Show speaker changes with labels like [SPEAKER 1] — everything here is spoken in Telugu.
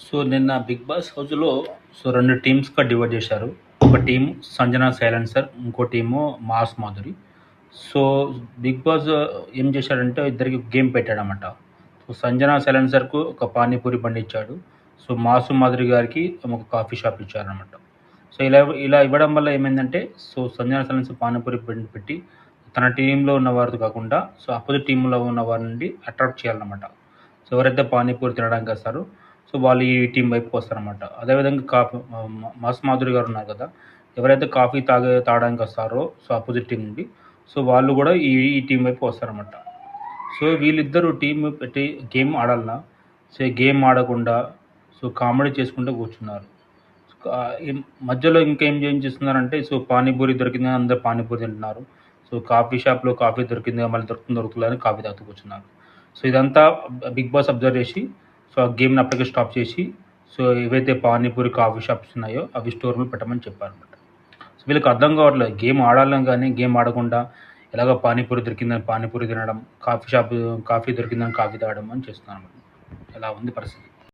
[SPEAKER 1] సో నిన్న బిగ్ బాస్ హౌస్‌లో 2 టీమ్స్‌గా డివైడ్ చేశారు. ఒక టీమ్ సంజన సైలెన్సర్, ఇంకో team mass Madhuri. So big boss ఏం చేశాడంటే ఇద్దరికి గేమ్ పెట్టాడనమాట. సో సంజన సైలెన్సర్‌కు ఒక పానీపూరి బండి ఇచ్చాడు. సో మాసు మాధురి గారికి ఒక కాఫీ షాప్ ఇచ్చారనమాట. సో ఇలా ఇవ్వడం వల్ల ఏమైందంటే సంజన సైలెన్సర్ పానీపూరి బండి పెట్టి తన టీంలో ఉన్నవారితో కాకుండా అపోజిట్ టీంలో ఉన్న వారి నుండి అట్రాక్ట్ చేయాలన్నమాట. సో ఎవరైతే పానీపూరి తినడానికి వస్తారో వాళ్ళు ఈ టీం వైపుకి వస్తారనమాట. అదేవిధంగా మాస్ మాధురి గారు ఉన్నారు కదా! ఎవరైతే కాఫీ తాగడానికి వస్తారో అపోజిట్ టీం నుండి వాళ్ళు కూడా ఈ టీం వైపు వస్తారనమాట. సో వీళ్ళిద్దరూ టీమ్ పెట్టి గేమ్ ఆడాలన్నా గేమ్ ఆడకుండా కామెడీ చేసుకుంటూ కూర్చున్నారు. మధ్యలో ఏం చేస్తున్నారంటే పానీపూరి దొరికిందని అందరూ పానీపూరి తింటున్నారు. కాఫీ షాప్‌లో కాఫీ దొరికింది, మళ్ళీ దొరుకుతుందని కాఫీ తాగుతూ కూర్చున్నారు. ఇదంతా బిగ్ బాస్ అబ్జర్వ్ చేసి ఆ గేమ్‌ని అప్పటికే స్టాప్ చేసి ఏవైతే పానీపూరి, కాఫీ షాప్స్ ఉన్నాయో అవి స్టోర్ రూమ్‌లో పెట్టమని చెప్పారనమాట. వీళ్ళకి అర్థం కావట్లేదు. గేమ్ ఆడాలని కానీ గేమ్ ఆడకుండా ఎలాగో పానీపూరి దొరికిందని పానీపూరి తినడం, కాఫీ దొరికిందని కాఫీ తాగడం అని చేస్తున్నారనమాట. ఇలా ఉంది పరిస్థితి.